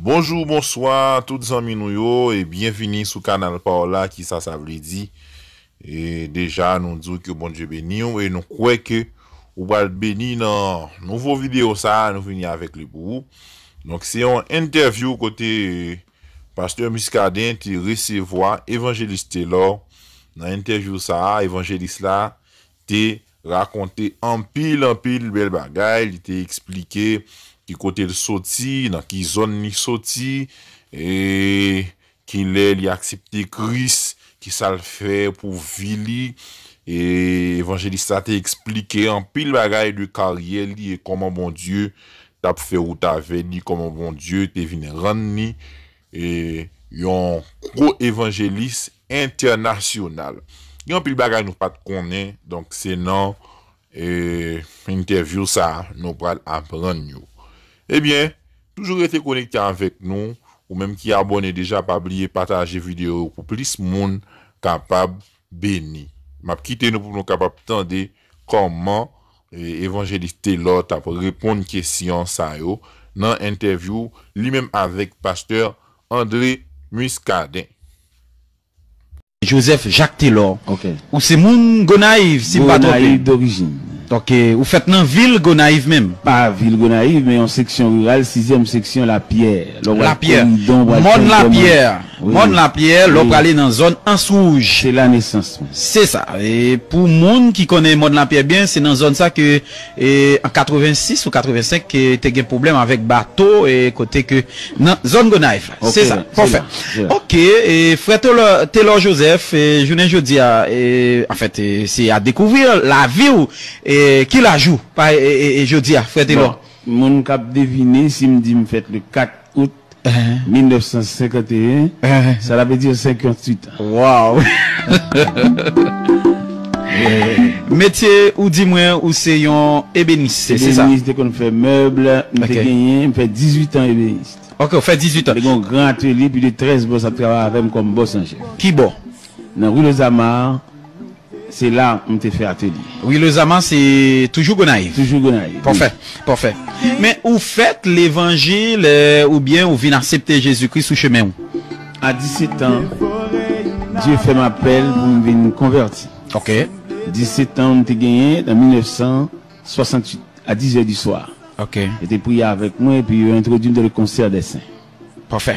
Bonjour, bonsoir, toutes amis nou yo, et bienvenue sur Canal Paola, qui ça veut dire. Et déjà, nous disons que bon Dieu béni, et nous croyons que vous allez béni dans nouveau vidéo ça, nous venons avec le pour. Donc, c'est une interview côté Pasteur Muscadin qui recevoir évangéliste Taylor. Dans l'interview ça, évangéliste là, t'es raconté en pile belle bagaille, il t'a expliqué qui côté le sorti, dans qui zone ni sorti, et qu'il est accepté Christ, qui ça le fait pour vili, et évangéliste a expliqué en pile bagaille de carrière et comment bon Dieu t'a fait ou t'a venu, comment bon Dieu t'es venu rendre, et yon gros évangéliste international. Yon pile bagaille nous pas connaît, donc c'est non interview ça nous pral apprendre. Eh bien, toujours été connecté avec nous, ou même qui abonné déjà, pas oublier partager vidéo pour plus monde capable béni. M'a quitté nous pour nous capable tendre comment évangéliste Taylor t'a répondre question ça yo dans interview lui-même avec pasteur André Muscadin. Joseph Jacques Taylor. Ok. Ou c'est moun Gonaïve, si pas Gonaïve d'origine. Donc, ou faites dans ville Gonaïve même. Pas ville Gonaïve, mais en section rurale, 6e section La Pierre. La Pierre. Monde La Pierre. Monde La Pierre, l'on peut aller dans zone Ansouge. C'est la naissance. C'est ça. Et pour monde qui connaît Monde La Pierre bien, c'est dans zone ça que, en 86 ou 85, que t'as un problème avec bateau et côté que, non, zone Gonaïve. Okay, c'est ça. Parfait. Ok. Et frère Taylor Joseph, je ne dis en fait, c'est à découvrir la vie ou, qui la joue, pas, je dis à frère Taylor. Mon cap deviné, si me dit me fait le 4 août 1951, ça veut dire 58 ans. Waouh! Métier ou dis-moi ou c'est un ébéniste, c'est ça? Ébéniste qu'on fait meuble, on fait 18 ans ébéniste. Ok, on fait 18 ans. Il y a un grand atelier, puis de 13 boss à travailler avec comme boss en chef. Qui bon? Dans rue Les Amars, c'est là où on te fait atelier. Oui, le Zaman, c'est toujours Gonaïve. Toujours Gonaïve. Parfait, oui. Parfait. Mais où faites l'évangile ou bien vous venez accepter Jésus-Christ sous chemin où? À 17 ans, Dieu fait m'appel pour me venir convertir. Ok. 17 ans, on t'a gagné en 1968, à 10h du soir. Ok. J'étais prié avec moi et puis introduit dans le concert des saints. Parfait.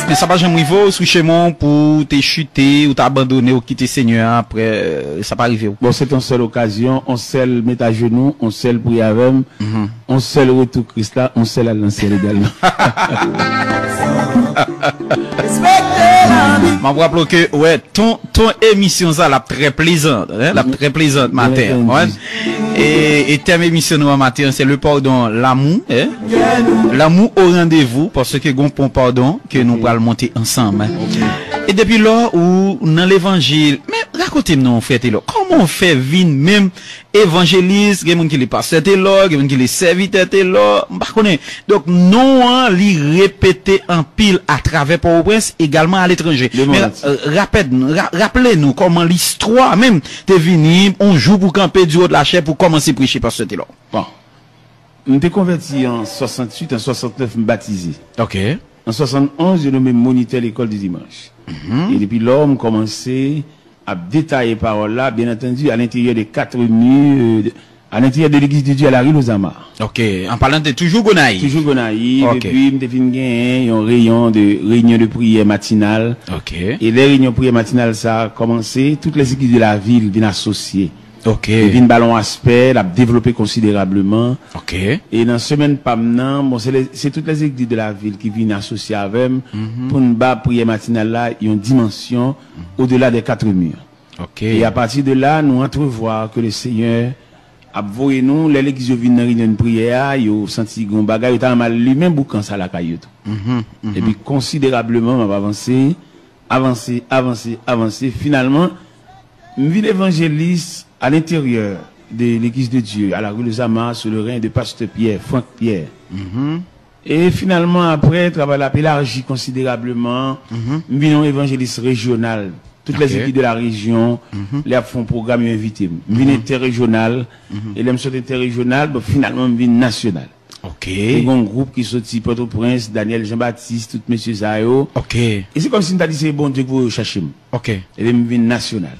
Mais ça va jamais arriver sous chemin pour te chuter ou t'abandonner ou quitter Seigneur après, ça va arriver. Bon, c'est une seule occasion, on seul met à genoux, on seul prier avec, on seul retour Christ là, on seul à lancer également. Je me rappelle que, ouais, ton émission ça, la très plaisante, hein, la très plaisante matin, ouais. Et thème émission nous matin, c'est le pardon, l'amour, hein. L'amour au rendez-vous, parce que gon pon pardon, que nous allons monter ensemble, hein. Et depuis là, où, dans l'évangile, mais racontez-nous, frère Taylor, comment on fait vivre même évangéliste, il y a qui les pasteur Taylor, il y a qui les serviteurs Taylor, donc, non, li répéter en pile à travers Port-au-Prince, également à l'étranger. Mais, rappelez-nous comment l'histoire, même, t'es venu, on joue pour camper du haut de la chair pour commencer à prêcher pasteur Taylor. Bon. Je me suis converti en 68, en 69, je me baptisé. Ok. En 71, je nommé moniteur l'école du dimanche. Et depuis là, on commençait à détailler paroles là, bien entendu, à l'intérieur des 4 murs, à l'intérieur de l'église de Dieu à la rue Les Amars. Ok. En parlant de toujours Gonaïve. Toujours Gonaïve. Okay. Et puis, je suis un rayon de réunion de prière matinale. Ok. Et les réunions de prière matinale, ça a commencé. Toutes les églises de la ville viennent associer. Ok. Et puis, ballon aspect, l'a développé considérablement. Ok. Et dans la semaine pamnan, bon, c'est toutes les églises de la ville qui viennent associer avec, pour une bas prière matinale là, il y a une dimension au-delà des 4 murs. Ok. Et à partir de là, nous entrevoyons que le Seigneur a voyé nous, les églises viennent dans une prière, ils ont senti qu'on bagaille, ils ont mal lui-même boucan ça la caillou. Et puis, considérablement, on va avancer. Finalement, une ville évangéliste à l'intérieur de l'église de Dieu, à la rue Les Amars, sous le règne de pasteur Pierre, Franck Pierre. Et finalement, après, travail a élargi considérablement, nous venons évangéliste régional. Toutes les équipes de la région, les font programme et invités. Nous venons interrégional, et les sont interrégional, finalement, nous venons national. OK. Et un groupe qui sorti Port-au-Prince, Daniel Jean-Baptiste, tout monsieur Zayo. OK. Et c'est comme si nous avons dit c'est bon Dieu que vous cherchez. OK. Et puis je viens national.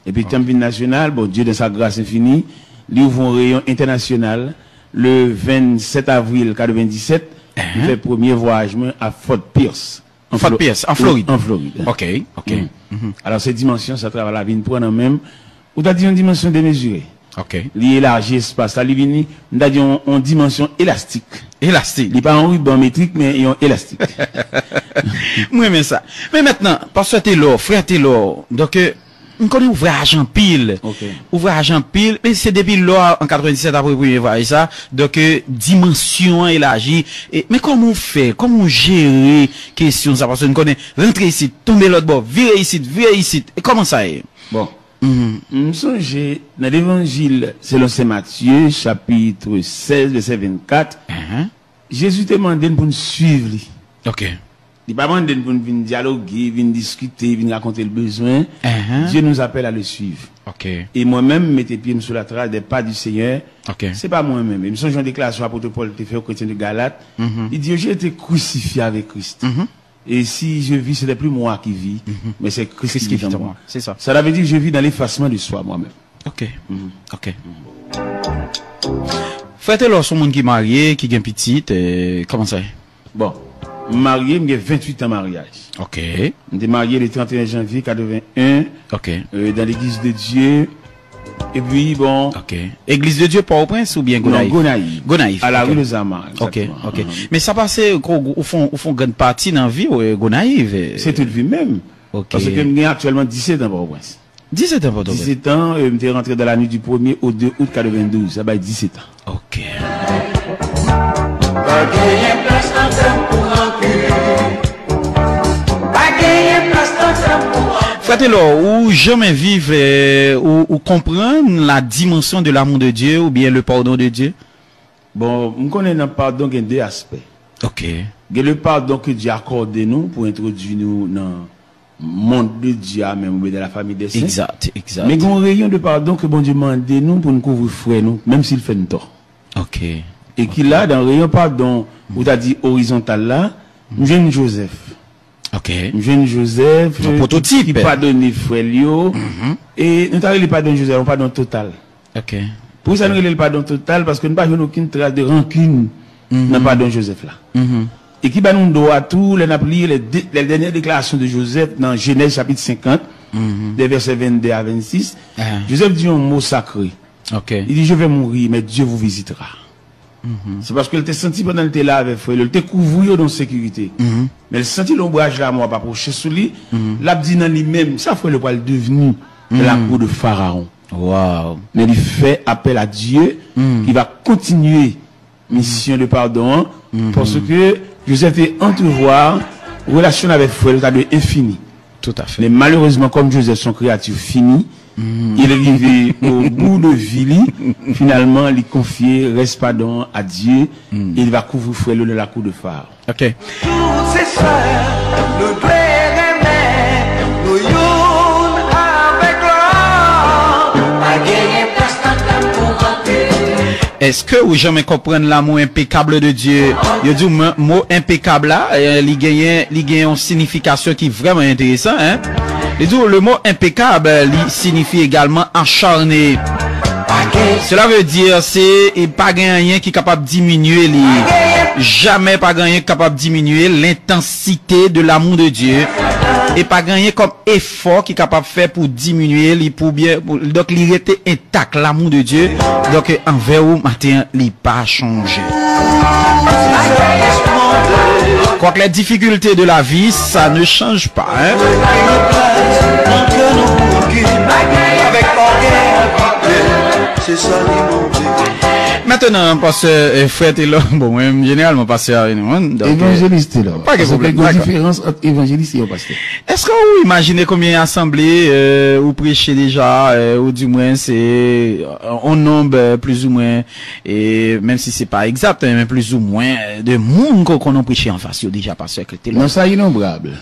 Et puis quand je viens national, bon Dieu de sa grâce infinie, il ouvre un rayon international le 27 avril 97. Il fait premier voyage à Fort Pierce. Fort Pierce, en Floride. En Floride. OK. OK. Alors cette dimension, ça travaille la vie prendre en même. Ou t'as dit une dimension démesurée. OK. Il élargit l'espace. Ça lui vient, nous avons une dimension élastique. Élastique. Il n'est pas en ruban métrique, mais il est élastique. Moi, mais ça. Mais maintenant, parce que t'es là, frère, t'es là. Donc, on connaît ouvrage en pile. OK. Ouvrage en pile. Mais c'est depuis là, en 97, après le premier voyage, ça. Donc, dimension élargie. Mais comment on fait? Comment on gère question ça? Parce que on connaît rentrer ici, tomber l'autre bord, virer ici. Et comment ça est? Bon. Nous songe dans l'évangile selon Saint Matthieu, chapitre 16, verset 24. Jésus te demandé pour nous suivre. OK. Il pas demandé pour nous venir dialoguer, venir discuter, venir raconter le besoin. Dieu nous appelle à le suivre. OK. Et moi-même, mettez pieds sur la trace des pas du Seigneur. OK. C'est pas moi-même. Il me songe une déclaration à l'apôtre Paul te fait aux chrétiens de Galate. Il dit, j'ai été crucifié avec Christ. Et si je vis, ce n'est plus moi qui vis, mais c'est Christ qui vit en moi. C'est ça. Ça veut dire que je vis dans l'effacement de soi moi-même. OK. OK. Frère, là, son monde qui est marié, qui est petite, comment ça est? Bon, marié, j'ai 28 ans de mariage. OK. J'ai marié le 31 janvier 81. OK. Dans l'église de Dieu. Et puis, bon. OK. Église de Dieu, Port-au-Prince ou bien Gonaïve? Non, Gonaïve. Gonaïve. À la rue de Zama. OK. OK. Mais ça passait, au fond, grande partie dans la vie, Gonaïve. C'est toute vie même. OK. Parce que j'ai actuellement 17 ans Port-au-Prince. 17 ans Port-au-Prince. 17 ans, je suis rentré dans la nuit du 1er au 2 août 92. Ça va être 17 ans. OK. Frère, ou jamais vivre ou comprendre la dimension de l'amour de Dieu ou bien le pardon de Dieu? Bon, je connais le pardon qui a deux aspects. OK. Il y a le pardon que Dieu accorde nous pour introduire nous dans le monde de Dieu, même dans la famille des saints. Exact. Mais il y a un rayon de pardon que bon Dieu demande nous pour nous couvrir frère nous, même s'il fait nous tort. OK. Et qu'il a dans le rayon pardon, où tu as dit horizontal là, nous jeune Joseph. OK. Jeune Joseph, un prototype. Qui pardonne frère Lio. Et nous avons le pardon Joseph, un pardon total. OK. Pour ça, nous avons le pardon total parce que nous n'avons aucune trace de rancune dans le pardon Joseph là. Et qui va nous donner à tout, les dernières déclarations de Joseph dans Genèse chapitre 50, des versets 22 à 26. Joseph dit un mot sacré. OK. Il dit, je vais mourir, mais Dieu vous visitera. C'est parce qu'elle était senti pendant qu'elle était là avec frère, elle était couverte dans la sécurité. Mais elle sentit l'ombrage là, moi, pas approcher sur lui. L'a dit dans lui-même, ça frère, le poil devenu la cour de Pharaon. Wow. Mais il fait appel à Dieu, qui va continuer mission de pardon, parce que Joseph fait entrevoir relation avec frère, ça de infini. Tout à fait. Mais malheureusement, comme Joseph, son créature finie, il est arrivé au bout de vie, finalement, il confie, reste pardon à Dieu, et il va couvrir frère de la cour de Pharaon. OK. Tous ces soeurs, nous nous yon avec l'or, pas gagner place dans pour rentrer. Est-ce que vous jamais comprendre l'amour impeccable de Dieu? Il dit mot impeccable là, il gagne une signification qui est vraiment intéressant, hein? Il dit le mot impeccable, il signifie également acharné. Cela veut dire c'est pas rien qui est capable de diminuer jamais pas rien capable de diminuer l'intensité de l'amour de Dieu et pas gagner comme effort qui est capable de faire pour diminuer donc il était intact l'amour de Dieu donc envers vous matin il pas changé. Quoique les difficultés de la vie ça ne change pas, hein? Maintenant, parce que frère est là, bon, généralement, pasteur à une évangéliste là. Pas de problème. Il y a une différence entre évangéliste et pasteur. Est-ce que vous imaginez combien d'assemblées vous prêchez déjà, ou du moins c'est un nombre plus ou moins, et même si c'est pas exact, mais plus ou moins de monde qu'on a prêché en face, déjà pasteur que t'es là. Non, ça innombrable.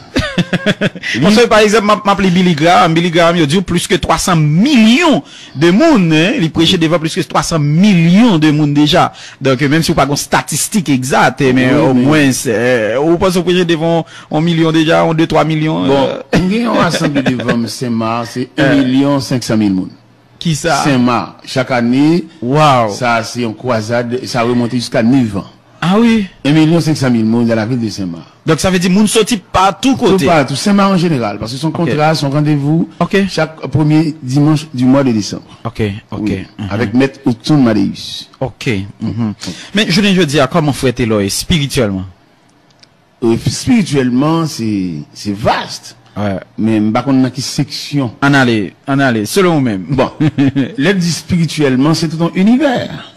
Parce que, par exemple, m'appelé Billy Graham, il dit plus que 300 millions de monde, hein, il prêchait devant plus que 300 millions de monde déjà. Donc, même si vous pas une statistique exacte, mais au moins, vous pensez prêcher devant 1 million déjà, 2, 3 millions. Bon, on a assemblé devant Saint-Marc, c'est 1 500 000 monde. Qui ça? Saint-Marc, chaque année, Wow. ça c'est une croisade, ça a remonté jusqu'à 9 ans. Ah oui. 1 500 000 monde dans la ville de Saint-Marc. Donc, ça veut dire, monde sorti par tous côtés. Tout partout, Saint-Marc en général, parce que son contrat, son rendez-vous, Ok. chaque premier dimanche du mois de décembre. Ok, ok. Oui, avec Maître Outson Madeus. Ok. Mais je viens de dire, comment frère Taylor est spirituellement? Spirituellement, c'est vaste. Ouais. Mais par contre, dans quelle section? En allez, selon vous-même. Bon, l'aide dit spirituellement, c'est tout un univers.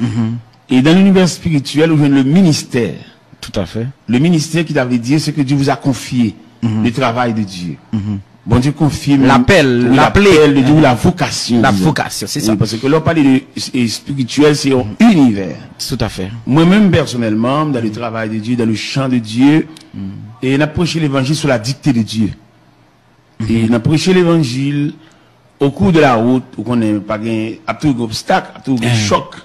Et dans l'univers spirituel, où vient le ministère. Tout à fait. Le ministère qui t'avait dit, c'est que Dieu vous a confié le travail de Dieu. Bon Dieu confie L'appel, de Dieu, la vocation. La disons. vocation, c'est ça. Oui, parce que là, on parle de spirituel, c'est un univers. Tout à fait. Moi-même, personnellement, dans le travail de Dieu, dans le chant de Dieu, et on a prêché l'évangile sur la dictée de Dieu. Et on a prêché l'évangile au cours de la route, où on n'a pas gagné, à tout obstacle, à tout choc.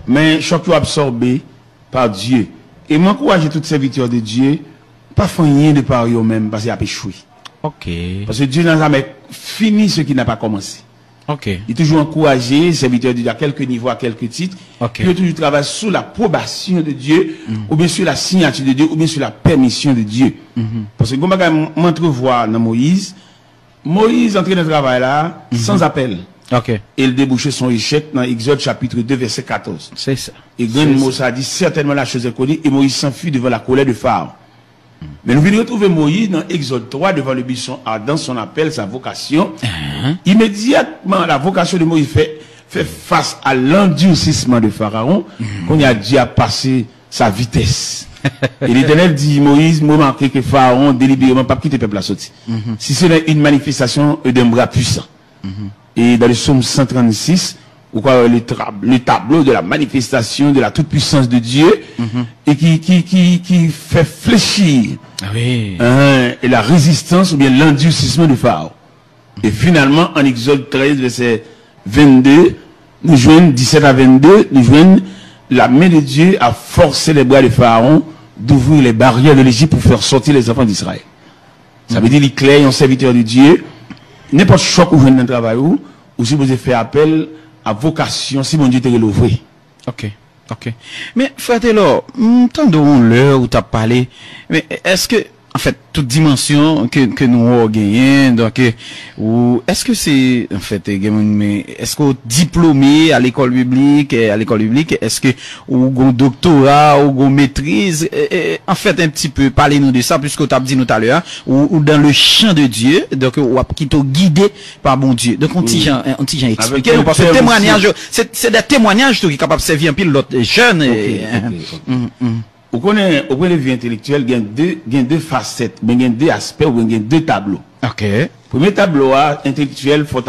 Mais choc absorbé par Dieu. Et moi, encourage toutes ces serviteurs de Dieu, pas faire rien de par eux-mêmes, parce qu'ils ont échoué. Ok. Parce que Dieu n'a jamais fini ce qui n'a pas commencé. Ok. Il est toujours encouragé, serviteur de Dieu, à quelques niveaux, à quelques titres. Ok. Il toujours travailler sous l'approbation de Dieu, ou bien sur la signature de Dieu, ou bien sur la permission de Dieu. Parce que, comme on m'entrevoit dans Moïse entrait dans le travail là, sans appel. Ok. Et il débouchait son échec dans Exode chapitre 2, verset 14. C'est ça. Et grand Moussa a dit, certainement la chose est connue, et Moïse s'enfuit devant la colère de Pharaon. Mais nous venons retrouver Moïse dans Exode 3, devant le buisson ardent, son appel, sa vocation. Immédiatement, la vocation de Moïse fait face à l'endurcissement de Pharaon, qu'on y a dit à passer sa vitesse. Et l'Éternel dit, Moïse, moi marqué que Pharaon délibérément pas quitter le peuple à sortir. Si c'est une manifestation d'un bras puissant. Et dans le psaume 136, ou quoi, le tableau de la manifestation de la toute-puissance de Dieu, et qui fait fléchir Oui. et la résistance ou bien l'endurcissement de Pharaon. Et finalement, en Exode 13, verset 22, nous joignons 17 à 22, nous joignons la main de Dieu a forcé les bras de Pharaon d'ouvrir les barrières de l'Égypte pour faire sortir les enfants d'Israël. Ça veut dire qu'il est un serviteur de Dieu. N'importe choc où vous venez dans le travail ou si vous avez fait appel à vocation, si mon Dieu te l'ouvre. Ok. Ok. Mais, frère Taylor, tendons l'heure où tu as parlé, mais est-ce que, en fait, toute dimension que nous avons gagné, donc, ou, est-ce que c'est, en fait, mais, est-ce qu'on diplômé à l'école publique, est-ce que, ou un doctorat, ou une maîtrise, en fait, un petit peu, parlez-nous de ça, puisque tu as dit nous tout à l'heure, ou dans le champ de Dieu, donc, ou qui t'a guidé par bon Dieu. Donc, on t'y expliqué, parce que témoignage, c'est des témoignages, qui sont capables de servir un peu l'autre jeune, Au point de vue intellectuel, il y a deux facettes, il y a deux aspects, il y a deux tableaux. Ok. Premier tableau intellectuel, il faut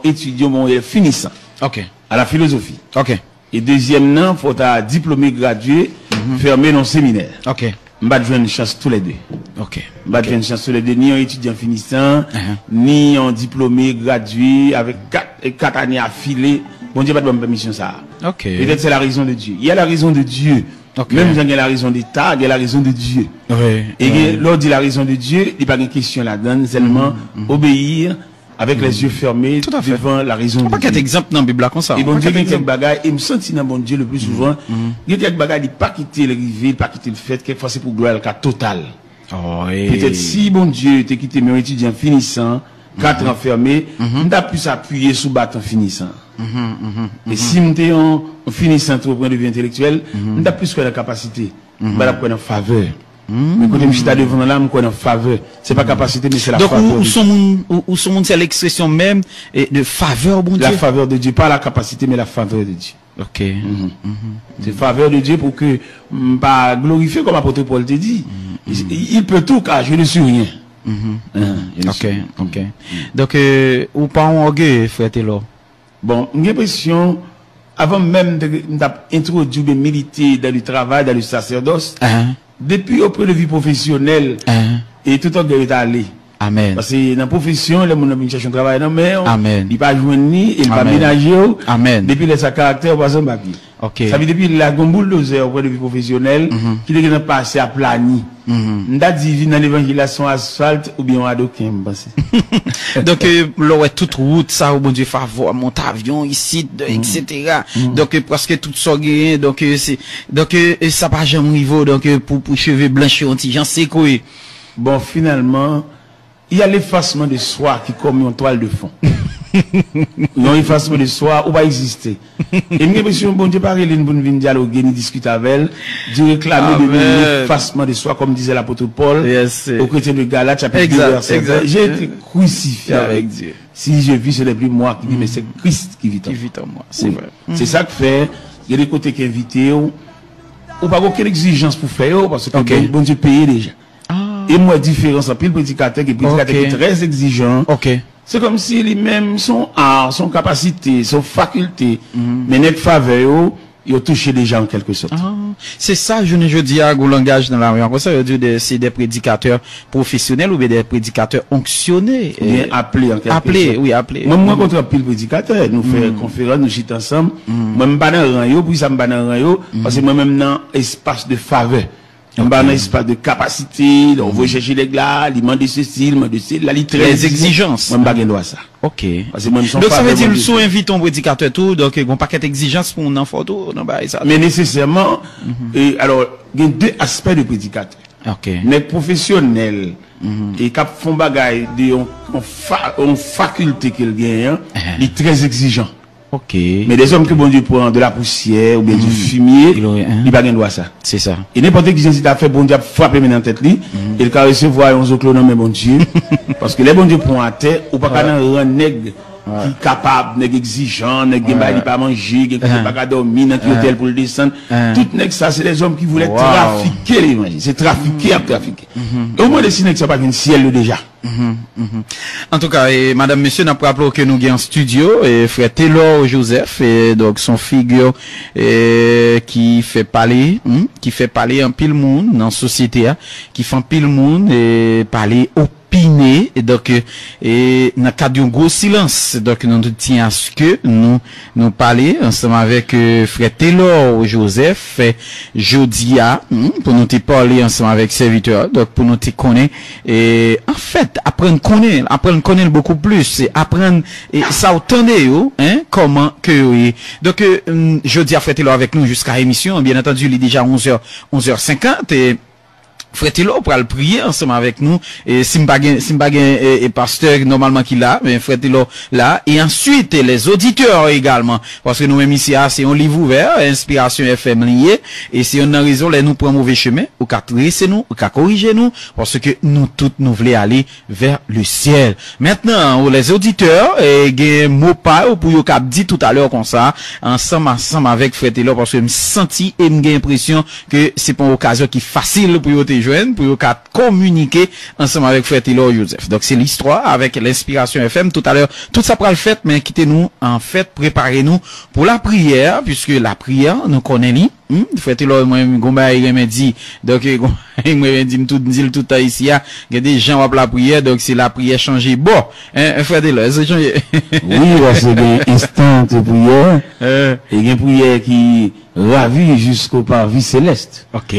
étudier mon finissant Ok. à la philosophie. Ok. Et deuxième, il faut un diplômé gradué fermé dans le séminaire. Ok. Je vais une chance tous les deux. Ok. Je vais une chance tous les deux, ni un étudiant finissant, ni un diplômé gradué avec 4 années affilées. Bon Dieu, pas de bonne permission ça. Ok. Peut-être c'est la raison de Dieu. Il y a la raison de Dieu. Ok. Même quand il y a la raison d'État, il y a la raison de Dieu. Oui. Et lors de la raison de Dieu, il n'y a pas de question là-dedans, seulement obéir avec les yeux fermés Tout à fait. devant la raison de Pas Dieu. qu'un exemple dans la Bible comme ça. Et bon Dieu, il y a quelques bagages, et me sentis dans bon Dieu le plus souvent, il y a quelques bagages, il n'a pas quitté le rivet, il n'a pas quitté le fait, quelquefois c'est pour gloire le cas total. Oh, oui. Peut-être si bon Dieu t'a quitté mes étudiants finissants, 4 ans fermés, on t'a pu s'appuyer sous bâton finissant. Et si on était en finissant au point de vue intellectuel, on t'a plus que la capacité, on va la faveur. Mais quand je suis devant là, je en faveur. C'est pas capacité, mais c'est la Donc, faveur. où sont c'est l'expression même de faveur, bon Dieu. La faveur de Dieu, pas la capacité, mais la faveur de Dieu. Ok. C'est faveur de Dieu pour que, pas glorifier comme apôtre Paul te dit. Il peut tout car je ne suis rien. Ok, ok. Donc, ou pas en orgueil, frère Taylor. Bon, j'ai l'impression, avant même d'introduire militer dans le travail, dans le sacerdoce, depuis auprès de vie professionnelle, et tout orgueil est allé. Amen. Parce que dans la profession, les gens qui cherchent un travail dans la mer, Amen. ils ne pas joindre ni, ils ne pas Amen. ménager. Amen. Depuis les sa caractère, pas un papier. Ok. Ça veut dire depuis la bulldozer au point de vue professionnel, qui est passé à plani. N'a dit dans l'évangélisation asphalte ou bien à doquin, Donc, l'on toute route, ça, au bon Dieu, favor, monte avion, ici, etc. Donc, parce que tout ça gagne, donc, ça pas jamais niveau, donc, pour cheveux blanchis, j'en sais quoi. Bon, finalement, il y a l'effacement de soi qui comme une toile de fond. Non, l'effacement de soi, ou pas exister. Et j'ai l'impression, bon Dieu, parler pour nous venir dialoguer, nous discuter avec elle, de réclamer de l'effacement de soi, comme disait l'apôtre Paul, au chrétien de Galates, chapitre 2, verset 20. J'ai été crucifié avec Dieu. Si je vis, ce n'est plus moi qui vis, mais c'est Christ qui vit en moi. C'est vrai. C'est ça que fait, il y a des côtés qui invitent, ou pas aucune exigence pour faire, parce que bon Dieu paye déjà. Et moi, différence entre le prédicateur qui est très exigeant. C'est comme si lui-même, son art, son capacité, son faculté, mais net faveur, il a touché les gens en quelque sorte. C'est ça, je dis à langage dans la rue. Ça veut dire c'est des prédicateurs professionnels ou bien des prédicateurs onctionnés. Bien appelés en quelque sorte. Appelés, oui, appelés. Moi, contre un pile prédicateur, nous faisons conférence, nous chitons ensemble. Moi, je ne suis pas dans le rang, puis ça me bat dans le rang, parce que moi-même, dans espace de faveur. On va dans un espace de capacité, on va chercher les gars, il demande ceci, il demande ceci, là, les exigences. Moi, je ne pas ça. Ok. Parce que moi, donc, ça veut dire, si on invite un prédicateur tout, donc, il y a un paquet d'exigences pour un enfant tout, non, bah, ça. Mais nécessairement, et alors, il y a deux aspects de prédicateur. Ok. Les professionnels, et qui font bagaille de, en faculté qu'il gagne, il est très exigeant. Ok. Mais des hommes qui bon Dieu prend de la poussière ou bien du fumier, il n'a pas droit ça. C'est ça. Et n'importe qui qui a fait bon Dieu frapper maintenant en tête lui, il va recevoir un autre nom mais bon Dieu. Parce que les bon Dieu prend à terre, ou pas qu'un rang nègre qui capable, nègre exigeant, nègre qui ne pas manger, qui ne pas dormir dans un hôtel pour le descendre. Tout nègre ça, c'est des hommes qui voulaient trafiquer l'évangile. C'est trafiquer à trafiquer. Au moins les signes que ça pas un ciel déjà. En tout cas, madame, monsieur, n'a pas rappelé que nous avons en studio, et frère Taylor Joseph, et donc son figure, qui fait parler en pile monde, dans la société, qui fait en pile monde, et parler opiner, et donc, et, dans le cadre d'un gros silence, donc, nous tient à ce que nous parler ensemble avec, frère Taylor Joseph, Jodia, pour nous te parler ensemble avec serviteur, donc, pour nous te connaître, et, en fait, apprendre connaître beaucoup plus, et apprendre, et ça attendez, comment que, oui. Donc, Jodia, frère Taylor avec nous jusqu'à l'émission, bien entendu, il est déjà 11h50, et, frère Taylor pour le prier ensemble avec nous et Simbagen et pasteur normalement qui là mais frère Taylor là et ensuite les auditeurs également parce que nous même ici c'est un livre ouvert Inspiration FM lié et si on a raison les nous prend mauvais chemin ou qu'à tracer nous ou qu'à corriger nous parce que nous toutes nous voulons aller vers le ciel. Maintenant les auditeurs et gen mot pas pour yo cap dit tout à l'heure comme ça ensemble avec frère Taylor parce que me senti et me l'impression que c'est pas une occasion qui facile pour yo joindre pour communiquer ensemble avec frère Taylor Joseph. Donc c'est l'histoire avec l'Inspiration FM tout à l'heure. Tout ça pour le fait, mais quittez-nous en fait, préparez-nous pour la prière puisque la prière nous connaît frère Taylor moi gomba il me dit donc il me dit tout ici il y a des gens qui la prière donc c'est la prière changer bon frère Taylor c'est changer oui parce que instant de prière et une prière qui ravit jusqu'au parvis céleste. OK.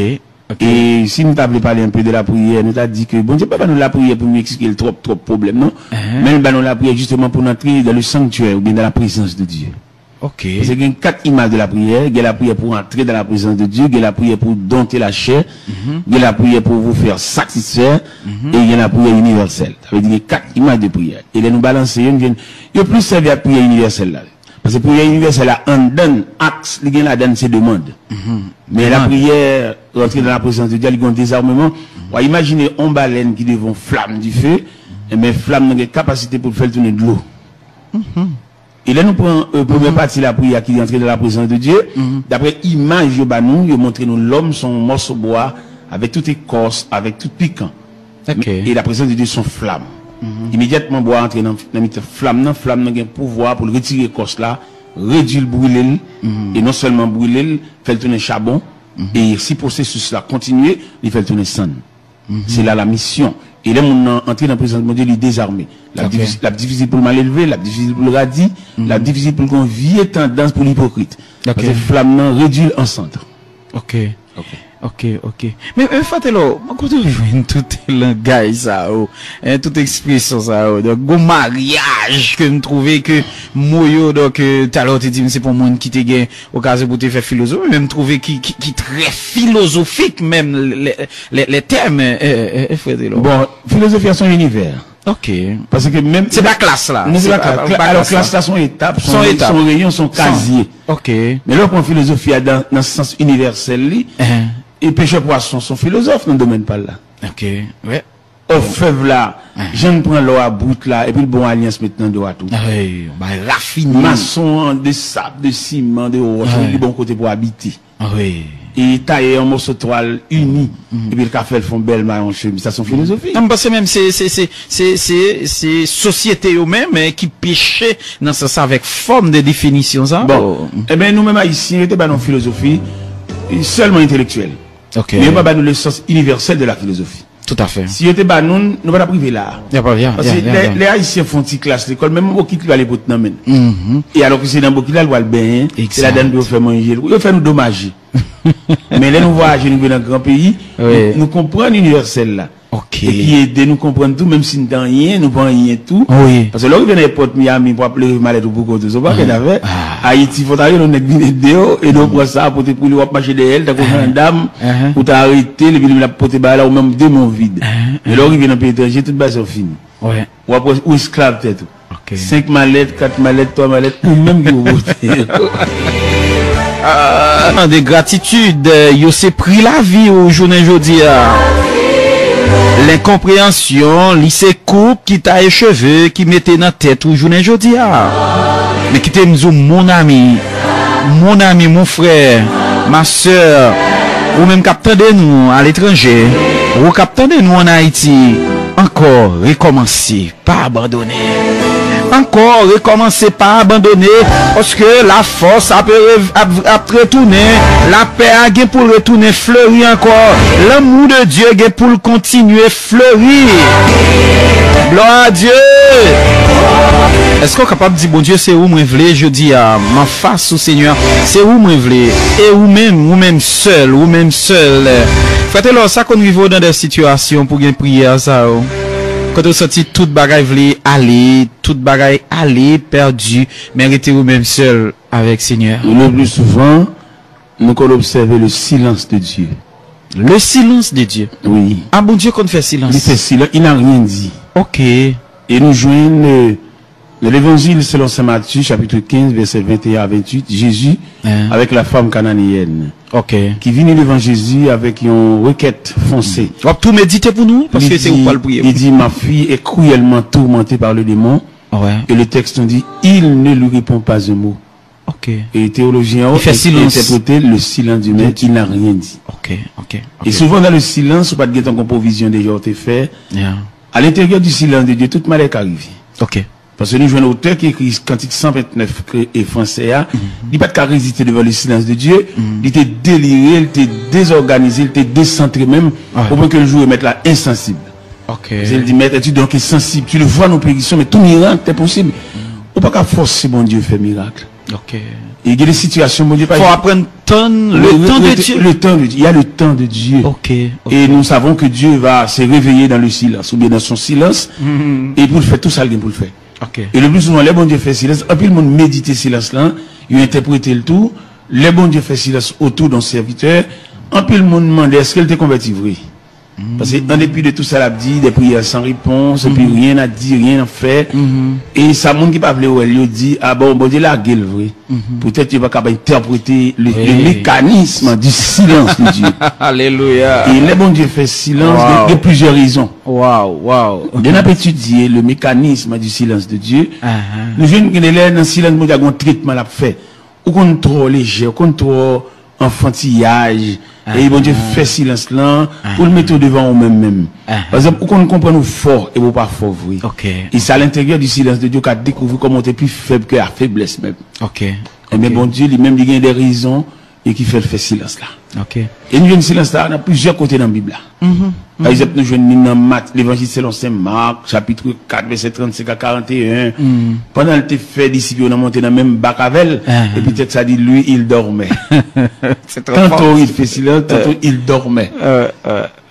Et si nous t'avons parlé un peu de la prière, nous t'avons dit que bon Dieu pas nous la prière pour nous expliquer trop problème non, mais nous la prière justement pour entrer dans le sanctuaire ou bien dans la présence de Dieu. OK. Parce qu'il y a 4 images de la prière, il y a la prière pour entrer dans la présence de Dieu, il y a la prière pour dompter la chair, il y a la prière pour vous faire satisfaire et il y a la prière universelle. Ça veut dire 4 images de prière. Et là nous balancer il y a plus servi à la prière universelle là. Parce que la prière universelle là en donne axe, il y a la donne ses demandes. Mais la prière, rentrer dans la présence de Dieu, il y a un désarmement. Imaginez une baleine qui devant flamme du feu, mais flamme n'a capacité pour faire tourner de l'eau. Et là, nous prenons la première partie de la prière qui est entrée dans la présence de Dieu. D'après l'image, nous montrons nous l'homme, son morceau de bois, avec toute écorce, avec tout piquant. Et la présence de Dieu, son flamme. Immédiatement, bois entrer dans la flamme, n'a un pouvoir pour retirer l'écorce là, réduire le brûler, et non seulement brûler, faire tourner charbon, et si le processus là continue, il fait tourner sang. C'est là la mission. Et là, on entré dans la présence de mon Dieu, il est désarmé. La difficile pour le mal élevé, la difficile pour le radis, la difficile pour le vieille tendance pour l'hypocrite. Parce que flamme non réduit en centre. Ok. Mais Fatelo, quand tu vois tout langage ça, toute expression ça, donc bon mariage que nous trouvons que moyo donc alors tu dis c'est pour monde qui te gagne occasion pour te faire philosophie, même trouver qui très philosophique même les termes Fatelo. Bon, philosophie à son univers. Ok. Parce que même c'est la classe là. Alors classe là son étape, son rayon, son casier. Ok. Mais là pour philosophie dans ce sens universel et pêcheur poisson sont philosophes dans le domaine pas là. Ok, ouais. Au fève là, je ne prends l'eau à bout là, et puis le bon alliance maintenant de tout. Oui, bah raffiné. Maçon, de sable, de ciment, de roche, du bon côté pour habiter. Oui. Et tailler un morceau de toile uni, et puis le café le font belle maillon chemise, ça son philosophie. Non, parce que même c'est société eux-mêmes qui pêchaient dans ça avec forme de définition ça. Bon. Eh ben, nous-mêmes haïtiens, était pas dans philosophie, seulement intellectuelle. Ok. Mais pas dans le sens universel de la philosophie. Tout à fait. Si était pas nous pas la priver là. Y a pas bien. Parce que les haïtiens font une classe l'école, même beaucoup qui va aller pour te nommer. Et alors que c'est dans beaucoup là, le voit bien, c'est la donne de faire manger, il fait nous dommager. Mais là nous voyons nous dans un grand pays, nous comprenons l'universel là. Ok. Et qui aide nous comprendre tout, même si nous n'avons rien, nous ne rien tout. Oui. Parce que là, on vient à l'époque Miami pour appeler malade ou beaucoup de choses. Haïti, il faut aller, on est venu dehors, et donc, pour ça, pour te pouler, on marcher derrière, t'as compris une dame, ou t'as arrêté, les villes, la pote, là, ou même deux mon vide. Et là, on vient dans le pays étranger, toute base, c'est fini. Ouais. Ou après, ou esclave, peut-être. Ok. 5 mallettes, 4 mallettes, 3 mallettes, ou même qui vous votez. De gratitude, yo s'est pris la vie au journée aujourd'hui. L'incompréhension, lycée coupe qui t'a échevé, qui mettait dans tête au journée aujourd'hui. Mais qui t'aime mon ami, mon frère, ma soeur, ou même captain de nous à l'étranger, ou captain de nous en Haïti, encore recommencer, pas abandonner. Encore recommencer pas abandonner parce que la force a retourné, la paix a gagné pour retourner fleurir encore, l'amour de Dieu a gagné pour continuer fleurir. Gloire à Dieu. Est-ce qu'on est capable de dire bon Dieu c'est où moi vle, je dis à ma face au Seigneur, c'est où moi vle et ou même seul. Faites-le ça qu'on vit dans des situations pour gagner prière ça. Quand on sentit toute bagaille aller perdu, mais rester ou même seul avec Seigneur. Le plus souvent, nous qu'on observe le silence de Dieu. Le silence de Dieu. Oui. Ah bon Dieu qu'on fait silence. Il fait silence, il n'a rien dit. Ok. Et nous joignons l'évangile selon saint Matthieu, chapitre 15, verset 21 à 28, Jésus avec la femme cananéenne. Ok. Qui vient devant Jésus avec une requête foncée. On va tout méditer pour nous, parce que c'est où pas le prier. Il dit, ma fille est cruellement tourmentée par le démon. Ouais. Et le texte nous dit, il ne lui répond pas un mot. Ok. Et les théologiens ont interprété le silence du maître, il n'a rien dit. Ok. Et souvent dans le silence, on pas de guetter en comprovision déjà été fait. Yeah. À l'intérieur du silence de Dieu, toute malheur arrive. Ok. Parce que nous jouons un auteur qui écrit Cantique 129 et français, il n'a pas de qu'à résister devant le silence de Dieu, il était déliré, il était désorganisé, il était décentré même, au point que le jour mettre là insensible. Ok. Il dit, maître, tu donc es sensible, tu le vois nos périssions, mais tout miracle est possible. On ne peut pas forcer mon Dieu faire miracle. Ok. Et il y a des situations, mon Dieu, faut apprendre le temps de Dieu. Le temps de Dieu. Il y a le temps de Dieu. Ok. Et nous savons que Dieu va se réveiller dans le silence, ou bien dans son silence, et pour le faire tout ça, il pour le faire. Okay. Et le plus souvent, les bons dieux font silence. Et puis le monde médite silence là, il a interprété le tout. Les bons dieux font silence autour d'un serviteur. Et puis le monde demande est-ce qu'elle était converti vrai? Parce que en dépit de tout ça, il a dit des prières sans réponse, et puis rien à dire, rien à faire. Et ça, monde qui pas appelé où elle dit ah bon Dieu la gueule vrai. Peut-être qu'il va capable interpréter le mécanisme du silence de Dieu. Alléluia. Et les bons dieux font silence de plusieurs raisons. Wow. On a étudié le mécanisme du silence de Dieu. Nous jeunes qui sont dans le silence, nous avons un traitement à faire. Ou qu'on trop léger, ou qu'on trop enfantillage. Et bon Dieu fait silence là, pour le mettre devant nous-mêmes. Par exemple, ou qu'on comprend nous fort et ou pas fort, oui. Ok. Et c'est à l'intérieur du silence de Dieu qu'a découvert comment on est plus faible que la faiblesse même. Ok. Mais bon Dieu, lui-même, il y a des raisons et qui fait le silence là. OK. Et nous avons silence là, dans plusieurs côtés dans la Bible. Par exemple, nous avons dans Matthieu, l'évangile selon Saint Marc, chapitre 4, verset 35 à 41. Pendant qu'il fait disciples, on a monté dans le même bac avec elle, et peut-être ça dit, lui, il dormait. Tantôt il fait silence, tantôt il dormait.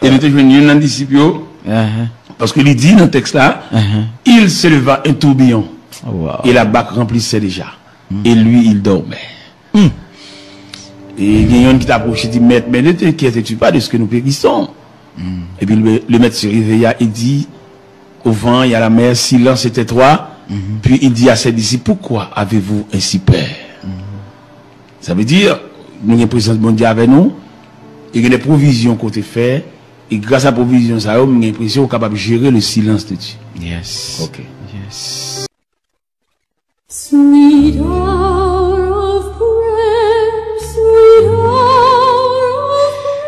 Et nous avons dans les disciples, parce qu'il dit dans le texte là, il se leva un tourbillon, et la bac remplissait déjà. Et lui, il dormait. Et il y a un qui t'approche et dit, maître, mais ne t'inquiète-tu pas de ce que nous périssons. Et puis le maître se réveilla et dit, au vent, il y a la mer, silence et tais-toi. Puis il dit à ses disciples, pourquoi avez-vous ainsi peur? Ça veut dire, nous avons une présence de bon Dieu avec nous, il y a des provisions qu'on te fait, et grâce à la provision, ça, nous avons l'impression qu'on est capable de gérer le silence de Dieu. Yes. Ok. Yes. Sweet hour of prayer, sweet hour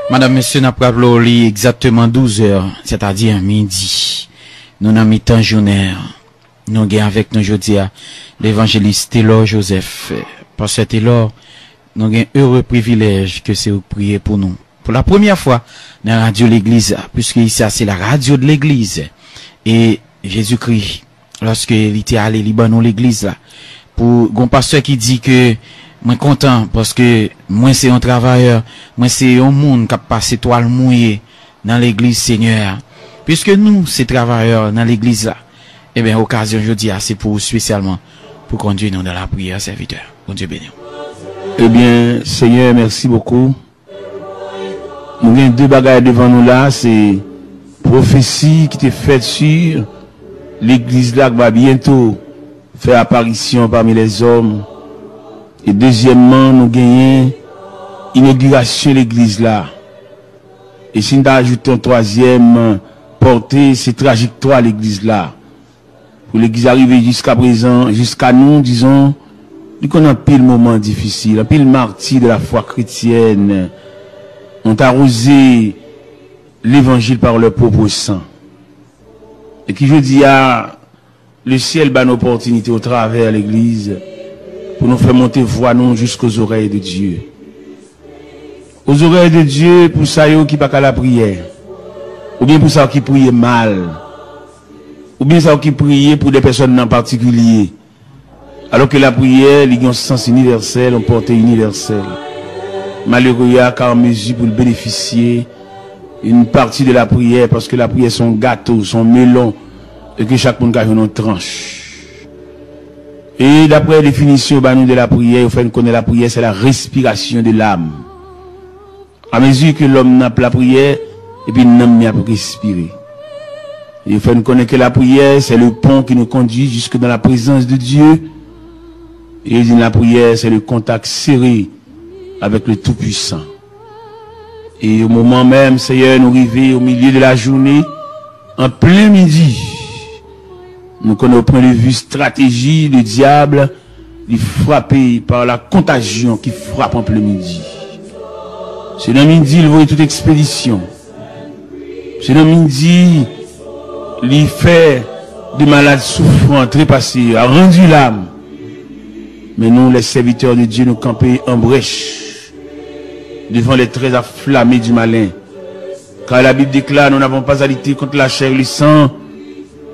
of Madame, monsieur, n'a pas li exactement 12 heures, c'est-à-dire midi. Nous n'avons mis temps journée. Nous avons avec nous aujourd'hui l'évangéliste Taylor Joseph. Pasteur Taylor, nous avons un heureux privilège que c'est vous prier pour nous. Pour la première fois dans la radio de l'église, puisque ici c'est la radio de l'église. Et Jésus-Christ, lorsque il était allé Libanon l'église là, pour un pasteur qui dit que moi content parce que moi c'est un travailleur, moi c'est un monde qui a passé toile mouillée dans l'église Seigneur. Puisque nous c'est travailleurs dans l'église là, eh bien occasion aujourd'hui c'est pour spécialement pour conduire nous dans la prière serviteur. Bon Dieu béni. Eh bien, Seigneur, merci beaucoup. Nous avons deux bagages devant nous là, c'est prophétie qui t'est faite sur l'église là qui va bientôt faire apparition parmi les hommes. Et deuxièmement, nous gagnons inauguration de l'église là. Et si nous ajoutons un troisième, porter ces trajectoires à l'église là. Pour l'église arriver jusqu'à présent, jusqu'à nous, disons, nous connaissons pile moment difficile, un pile martyr de la foi chrétienne. On t'a arrosé l'évangile par leur propre sang. Et qui je dis à le ciel bat une opportunité au travers l'église pour nous faire monter voix nous jusqu'aux oreilles de Dieu. Aux oreilles de Dieu pour ça qui pas qu'à la prière. Ou bien pour ça qui prie mal. Ou bien ça qui prie pour des personnes en particulier. Alors que la prière, il y a un sens universel, une portée universelle. Malheureux, il y a qu'à mesure pour le bénéficier une partie de la prière, parce que la prière, son gâteau, son melon, et que chaque monde a une tranche. Et d'après la définition de la prière, il faut connaître la prière, c'est la respiration de l'âme. À mesure que l'homme n'a pas la prière, et puis l'homme n'a pas respirer. Il faut connaître que la prière, c'est le pont qui nous conduit jusque dans la présence de Dieu. Et la prière, c'est le contact serré avec le Tout-Puissant. Et au moment même, Seigneur, nous arrivons au milieu de la journée, en plein midi. Nous connaissons au point de vue stratégie, le diable, il frappé par la contagion qui frappe en plein midi. C'est dans midi, il voit toute expédition. C'est dans midi, il fait des malades souffrants, trépassés, a rendu l'âme. Mais nous, les serviteurs de Dieu, nous camper en brèche devant les traits afflammés du malin. Car la Bible déclare, nous n'avons pas à lutter contre la chair et le sang,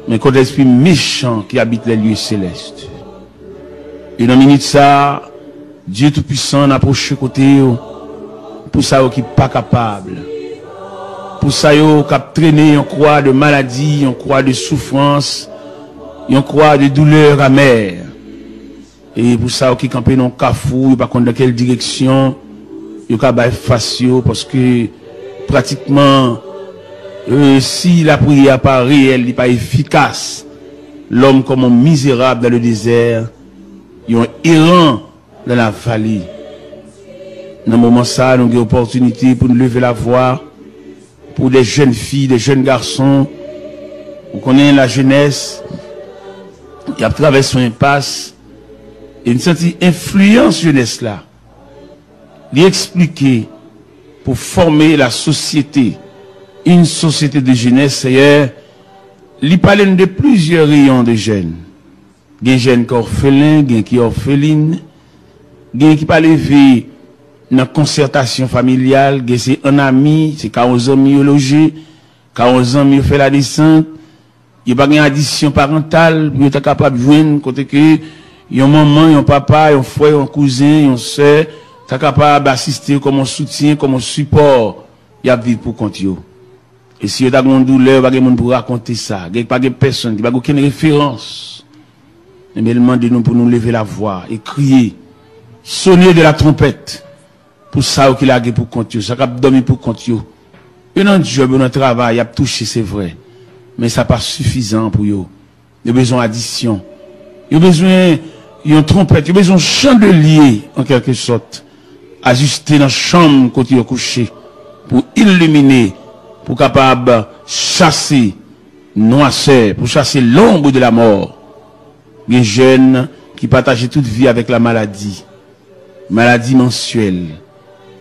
mais contre l'esprit méchant qui habite les lieux célestes. Et dans une minute ça, Dieu Tout-Puissant approche côté, pour ça qui n'est pas capable. Pour ça qui a traîné en croix de maladie, en croix de souffrance, en croix de douleur amère. Et pour ça qui campé dans cafou, pas contre dans quelle direction, il y a facio parce que pratiquement si la prière n'est pas réelle, n'est pas efficace, l'homme comme un misérable dans le désert, il y a un errant dans la vallée. Dans ce moment ça, nous avons une opportunité pour nous lever la voix pour des jeunes filles, des jeunes garçons. On connaît la jeunesse qui a traversé une impasse. Et une certaine influence jeunesse là, lui expliquer pour former la société, une société de jeunesse, c'est lui parler de plusieurs rayons de jeunes. Il y a des jeunes qui sont orphelins, il y a qui sont orphelines, il y a qui pas levé dans concertation familiale, c'est un ami, c'est quand aux amis logé, quand aux amis fait la descente, il n'y a pas une addition parentale, pour être capable de joindre, côté que, yon maman, yon papa, yon frère, yon cousin, yon soeur, t'es capable d'assister comme un soutien, comme un support, y a vivre pour compte yo. Et si yon a une douleur, pas de monde pour raconter ça, pas de personne, pas aucune référence. Mais demandez-nous pour nous lever la voix et crier, sonner de la trompette, pour ça qu'il a pour compte yo, ça cap dormir pour compte yo. Yon a un job, yon a un travail, y a touché, c'est vrai. Mais ça pas suffisant pour yo. Il y a besoin d'addition. Il y a besoin d'une trompette, il y a besoin de chandelier, en quelque sorte. Ajuster dans la chambre quand il est couché. Pour illuminer, pour capable chasser noirceur, pour chasser l'ombre de la mort. Les jeunes qui partagent toute vie avec la maladie. Maladie mensuelle,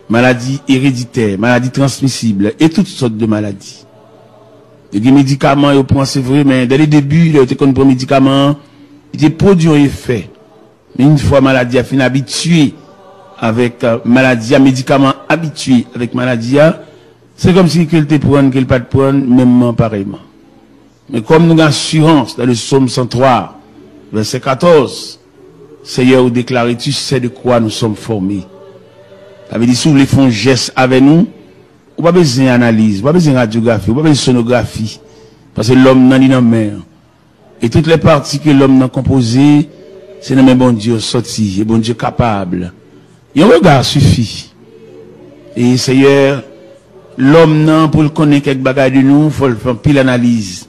maladie héréditaire, maladie transmissible et toutes sortes de maladies. Il y a des médicaments, ils prennent, c'est vrai, mais dès le début, ils ont pris des médicaments, ils produisent un effet. Mais une fois maladie a fini habitué avec maladie, à médicaments habitués avec maladie, c'est comme si qu'elle te prenne, qu'elle pas te prenne, même pareillement. Mais comme nous avons assurance dans le psaume 103, verset 14, Seigneur, vous déclarez, tu sais de quoi nous sommes formés. Ça veut dire, si vous voulez faire un geste avec nous, ou pas besoin d'analyse, pas besoin de radiographie, ou pas besoin de sonographie. Parce que l'homme n'a ni dans mer. Et toutes les parties que l'homme n'a composées, c'est le même bon Dieu sorti, et bon Dieu capable. Et un regard suffit. Et Seigneur, l'homme n'a, pour le connaître quelque bagaille de nous, il faut faire pile analyse.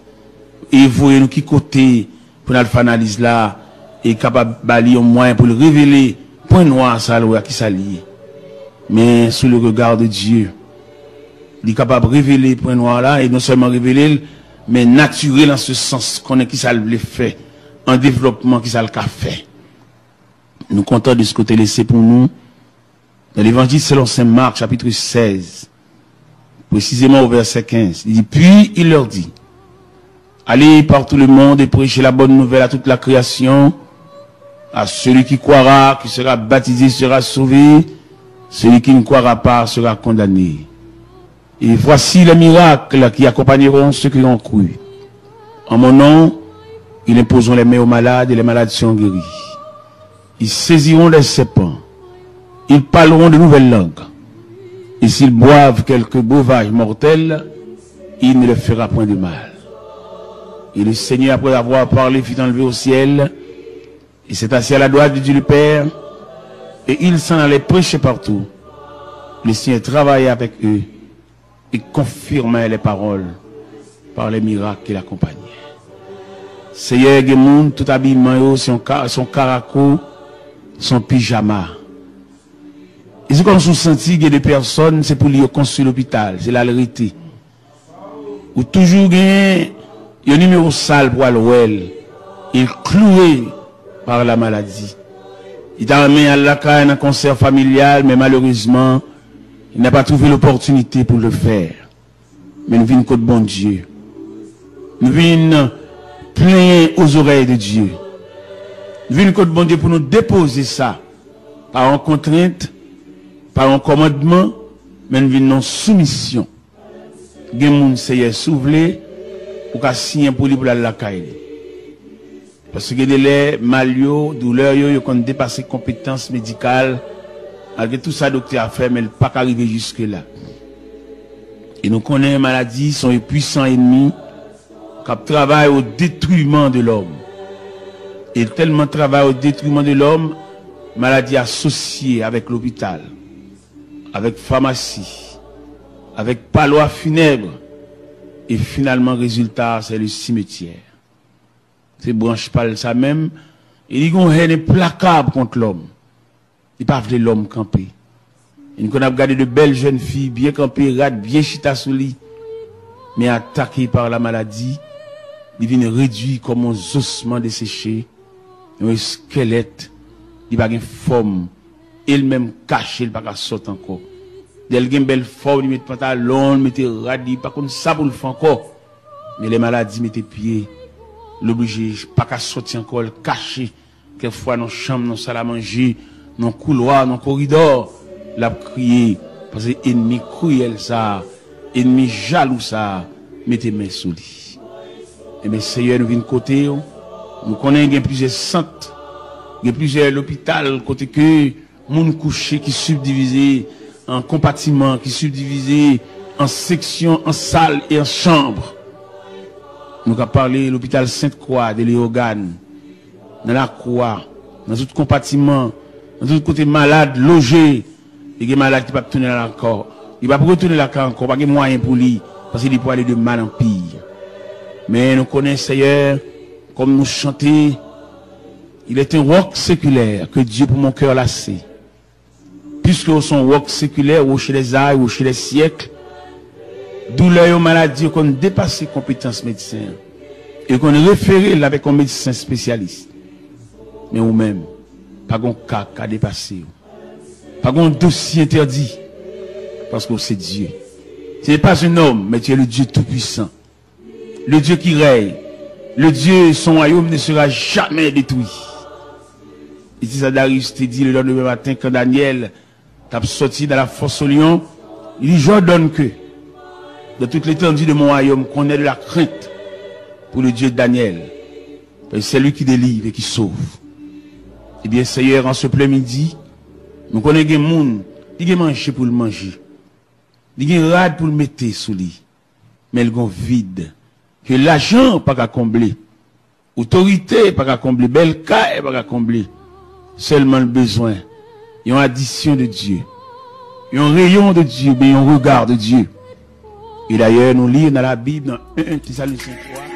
Et vous, nous qui côté, pour nous faire analyse là, et capable de balayer au moins pour le révéler, point noir, ça, qui s'allie. Mais sous le regard de Dieu, il est capable de révéler point noir là, et non seulement révéler, mais naturel en ce sens, qu'on est qui ça le fait, en développement qui ça le fait. Nous comptons de ce côté laissé pour nous, dans l'évangile selon saint Marc, chapitre 16, précisément au verset 15, il dit, puis il leur dit, allez par tout le monde et prêchez la bonne nouvelle à toute la création, à celui qui croira, qui sera baptisé, sera sauvé, celui qui ne croira pas sera condamné. Et voici les miracles qui accompagneront ceux qui ont cru. En mon nom, ils imposeront les mains aux malades et les malades seront guéris. Ils saisiront des serpents. Ils parleront de nouvelles langues. Et s'ils boivent quelques breuvages mortels, il ne leur fera point de mal. Et le Seigneur, après avoir parlé, fut enlevé au ciel. Et s'est assis à la droite de Dieu le Père. Et il s'en allait prêcher partout. Le Seigneur travaillait avec eux. Et confirmait les paroles par les miracles qui l'accompagnaient. Seigneur, Gemoun, tout habillement, son caraco, son pyjama. Et c'est comme si on sentit que des personnes, c'est pour lui construire l'hôpital, c'est la vérité. Ou toujours gagné, il y a un numéro sale pour aller, il est cloué par la maladie. Il a amené à la caille dans un concert familial, mais malheureusement, il n'a pas trouvé l'opportunité pour le faire. Mais nous venons contre bon Dieu. Nous venons plein aux oreilles de Dieu. Nous venons contre bon Dieu pour nous déposer ça. Par une contrainte, par un commandement, mais nous venons en soumission. Gen Seigneur souvelé pour qu'à signer pour lui pour la caille. Parce que les malio, douleur, ils ont dépassé compétences médicales. Malgré tout ça, docteur a fait, mais il n'a pas arrivé jusque-là. Et nous connaissons les maladies, sont les puissants ennemis qui travaillent au détruisement de l'homme. Et tellement travaillent au détruisement de l'homme, maladies associées avec l'hôpital, avec pharmacie, avec palois funèbres. Et finalement, résultat, c'est le cimetière. Ces branches parlent ça même. Et ils ont une haine implacable contre l'homme. Ils parlent de l'homme campé. Ils ont regardé de belles jeunes filles, bien campées, rades, bien chita sous lit, mais attaquées par la maladie. Ils viennent réduits comme un ossement desséché, un squelette. Ils n'ont pas de forme. Ils-mêmes cachés, ils n'ont pas de sortir encore. Ils ont une belle forme, ils mettent pantalon, ils mettent radis, pas comme ça pour le faire encore. Mais les maladies mettent pieds. L'obligé, pas qu'à sortir encore, caché. Quelquefois, dans la chambre, dans la salle à manger, dans le couloir, dans le corridor. l'a crié, parce que ennemi cruel ça, ennemi jaloux ça, mettez main sous lui. Et bien, Seigneur, nous venons côté, nous connaissons plusieurs centres, il y a plusieurs hôpitaux, côté que, moun couché qui subdivisé en compartiments, qui subdivisé en sections, en salles et en chambres. Nous avons parlé de l'hôpital Sainte-Croix de Léogane, dans la Croix, dans tout compartiment, dans tout côté malade, logé, et des malades qui ne peuvent pas tourner là encore. Il va pas retourner là encore, pas de moyen pour lui, parce qu'il peut aller de mal en pire. Mais nous connaissons, Seigneur, comme nous chantons, il est un roc séculaire que Dieu pour mon cœur lassé. Puisque son roc séculaire, ou chez les âges, ou chez les siècles, douleur et maladie, qu'on dépasse les compétences médecins, et qu'on référé avec un médecin spécialiste. Mais ou même, pas un cas qu'à dépasser, pas un dossier interdit, parce que c'est Dieu. Ce n'est pas un homme, mais tu es le Dieu tout-puissant, le Dieu qui règne, le Dieu, son royaume ne sera jamais détruit. Et si ça Darius te dit le lendemain matin, quand Daniel t'a sorti dans la fosse au lion, il dit, j'ordonne que, de toute l'étendue de mon royaume, qu'on ait de la crainte pour le Dieu de Daniel. Parce que c'est lui qui délivre et qui sauve. Eh bien, Seigneur, en ce plein midi, nous connaissons des gens qui mangent pour le manger. Ils ont rade pour le mettre sous lui. Mais ils ont vide. Que l'argent pas qu'à combler. Autorité pas qu'à combler. Bel cas pas qu'à combler. Seulement le besoin. Il y a une addition de Dieu. Il y a un rayon de Dieu, mais il y a un regard de Dieu. Et d'ailleurs, nous lisons dans la Bible, dans 1 Thessaloniciens 3.